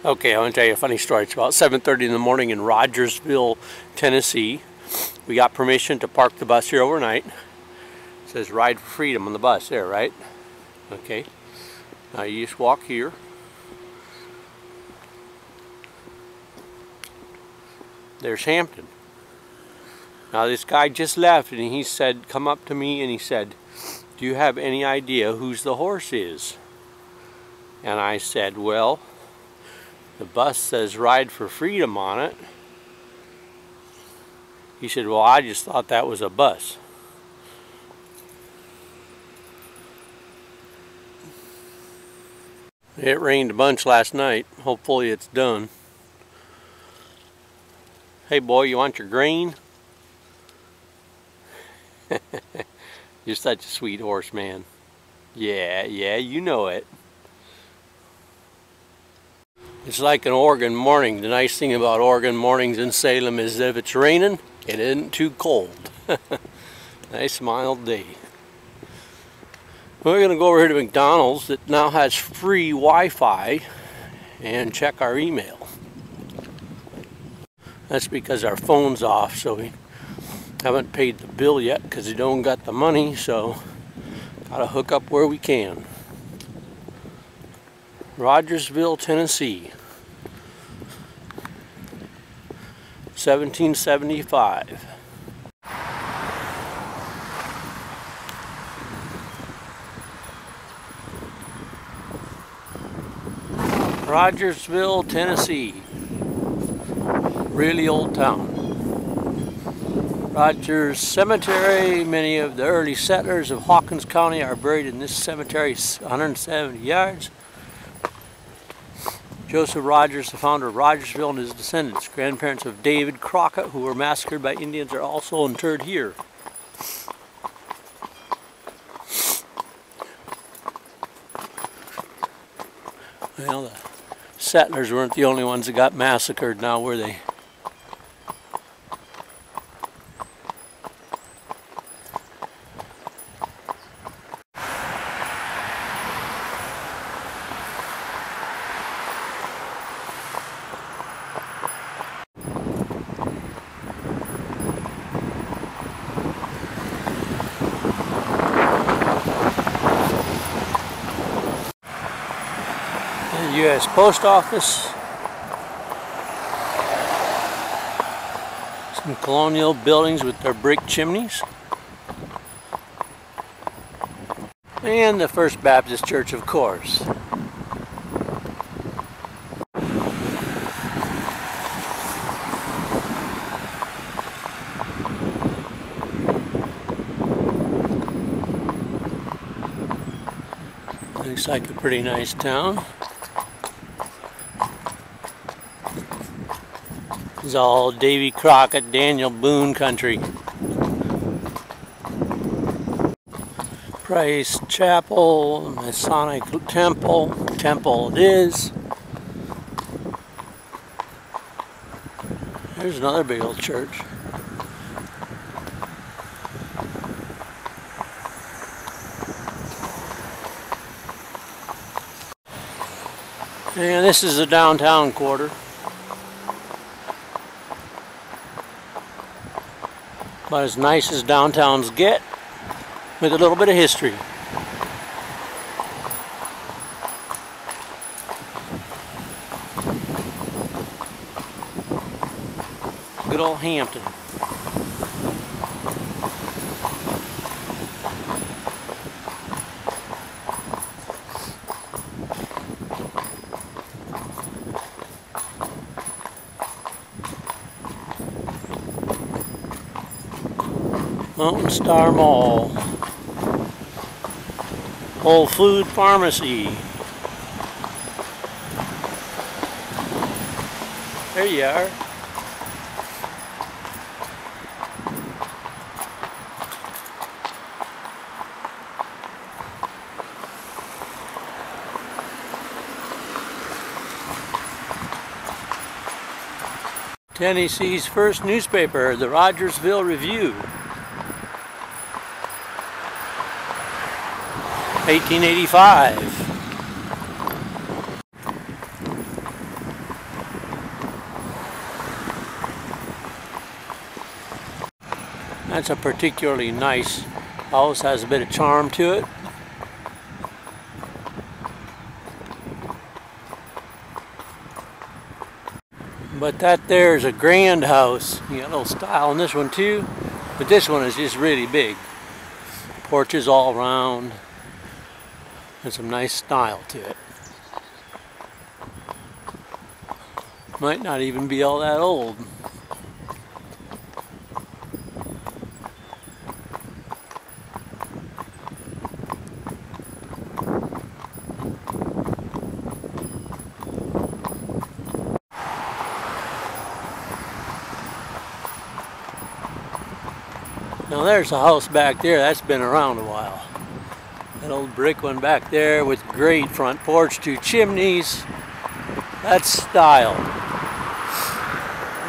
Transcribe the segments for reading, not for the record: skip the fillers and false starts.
Okay, I want to tell you a funny story. It's about 7:30 in the morning in Rogersville, Tennessee. We got permission to park the bus here overnight. It says Ride for Freedom on the bus there, right? Okay. Now you just walk here. There's Hampton. Now this guy just left and he said, come up to me and he said, do you have any idea whose the horse is? And I said, well, the bus says Ride for Freedom on it. He said, well, I just thought that was a bus. It rained a bunch last night. Hopefully it's done. Hey boy, you want your grain? You're such a sweet horse, man. Yeah, you know it. It's like an Oregon morning. The nice thing about Oregon mornings in Salem is that if it's raining, it isn't too cold. Nice mild day. We're going to go over here to McDonald's that now has free Wi-Fi and check our email. That's because our phone's off, so we haven't paid the bill yet because we don't got the money, so gotta hook up where we can. Rogersville, Tennessee, 1775. Rogersville, Tennessee, really old town. Rogers Cemetery. Many of the early settlers of Hawkins County are buried in this cemetery, 170 yards. Joseph Rogers, the founder of Rogersville, and his descendants, grandparents of David Crockett, who were massacred by Indians, are also interred here. Well, the settlers weren't the only ones that got massacred now, were they? U.S. Post Office. Some colonial buildings with their brick chimneys. And the First Baptist Church, of course. Looks like a pretty nice town. It's all Davy Crockett, Daniel Boone country. Price Chapel, Masonic Temple, Temple it is. There's another big old church. And this is the downtown quarter. About as nice as downtowns get, with a little bit of history. Good old Hampton. Mountain Star Mall, Whole Food Pharmacy. There you are. Tennessee's first newspaper, the Rogersville Review. 1885. That's a particularly nice house, has a bit of charm to it. But that there is a grand house. You got a little style in this one too, but this one is just really big. Porches all around and some nice style to it. Might not even be all that old. Now there's a house back there that's been around a while. That old brick one back there with great front porch, 2 chimneys. That's style.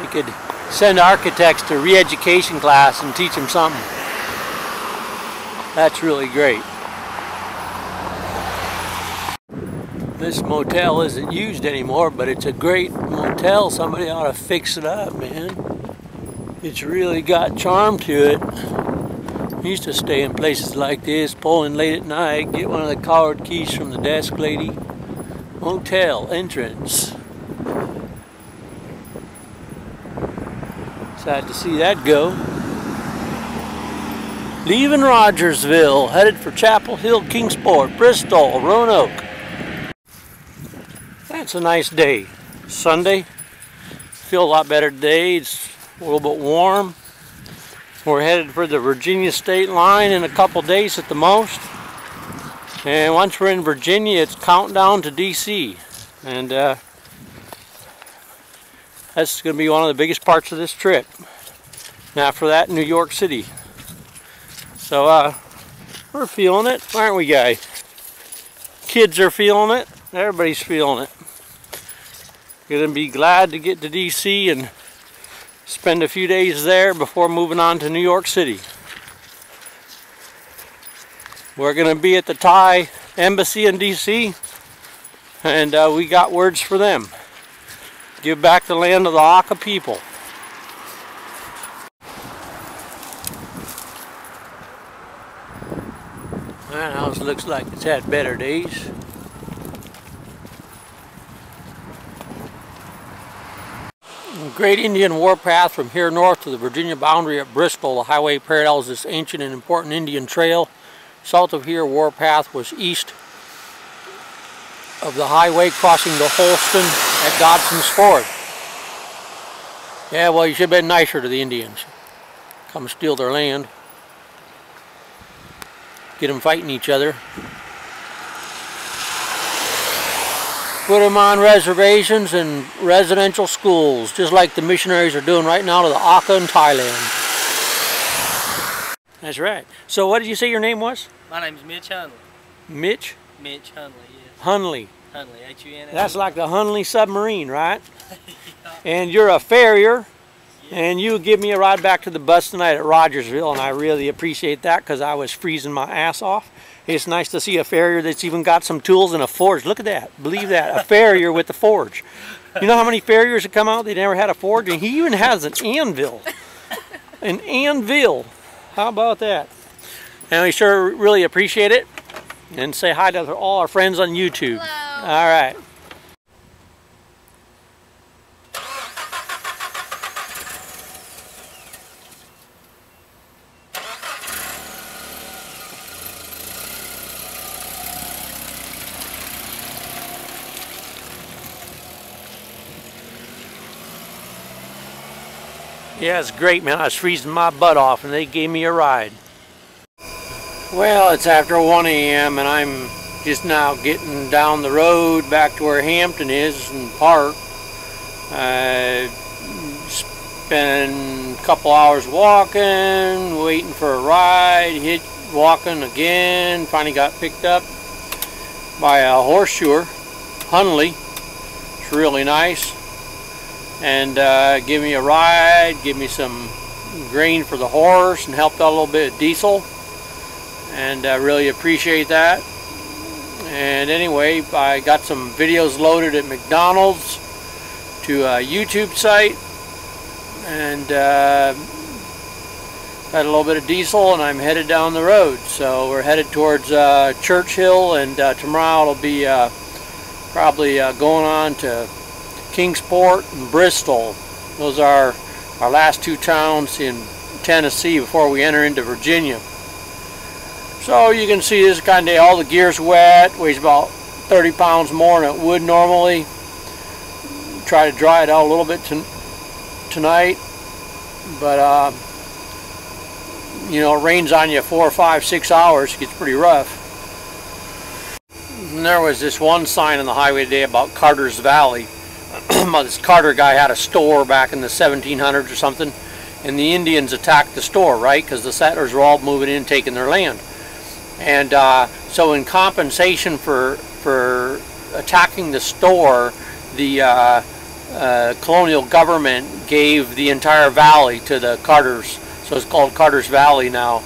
You could send architects to re-education class and teach them something. That's really great. This motel isn't used anymore, but it's a great motel. Somebody ought to fix it up, man. It's really got charm to it. I used to stay in places like this, pull in late at night, get one of the card keys from the desk lady. Motel entrance. Sad to see that go. Leaving Rogersville, headed for Chapel Hill, Kingsport, Bristol, Roanoke. That's a nice day. Sunday. Feel a lot better today. It's a little bit warm. We're headed for the Virginia state line in a couple days at the most. And once we're in Virginia, it's countdown to DC. And that's going to be one of the biggest parts of this trip. And after that, New York City. So we're feeling it, aren't we, guys? Kids are feeling it. Everybody's feeling it. Going to be glad to get to DC and spend a few days there before moving on to New York City. We're going to be at the Thai embassy in DC, and we got words for them. Give back the land of the Aka people. That house looks like it's had better days. Great Indian warpath from here north to the Virginia boundary at Bristol. The highway parallels this ancient and important Indian trail. South of here, warpath was east of the highway crossing the Holston at Dodson's Ford. Yeah, well, you should have been nicer to the Indians. Come steal their land. Get them fighting each other. Put them on reservations and residential schools, just like the missionaries are doing right now to the Aka in Thailand. That's right. So what did you say your name was? My name's Mitch Hunley. Mitch? Mitch Hunley, yes. Hunley. Hunley, H-U-N-L-E. That's like the Hunley submarine, right? Yeah. And you're a farrier, Yeah. and you give me a ride back to the bus tonight at Rogersville, and I really appreciate that because I was freezing my ass off. It's nice to see a farrier that's even got some tools and a forge. Look at that. Believe that. A farrier with a forge. You know how many farriers have come out they never had a forge? And he even has an anvil. An anvil. How about that? And we sure really appreciate it. And say hi to all our friends on YouTube. Hello. All right. Yeah, it's great, man. I was freezing my butt off and they gave me a ride. Well, it's after 1 a.m. and I'm just now getting down the road back to where Hampton is and park. Spent a couple hours walking, waiting for a ride, walking again. Finally got picked up by a horseshoer, Hunley. It's really nice. And give me a ride, give me some grain for the horse, and helped out a little bit of diesel. And I really appreciate that. And anyway, I got some videos loaded at McDonald's to a YouTube site. And Got a little bit of diesel and I'm headed down the road. So we're headed towards Churchill, and tomorrow it'll be probably going on to Kingsport and Bristol. Those are our last two towns in Tennessee before we enter into Virginia. So you can see this kind of day, all the gear's wet, weighs about 30 pounds more than it would normally. Try to dry it out a little bit tonight, but you know, it rains on you 4, 5, 6 hours. It gets pretty rough. And there was this one sign on the highway today about Carter's Valley. This Carter guy had a store back in the 1700s or something, and the Indians attacked the store, right? Because the settlers were all moving in, taking their land. And so in compensation for attacking the store, the colonial government gave the entire valley to the Carters. So it's called Carter's Valley now.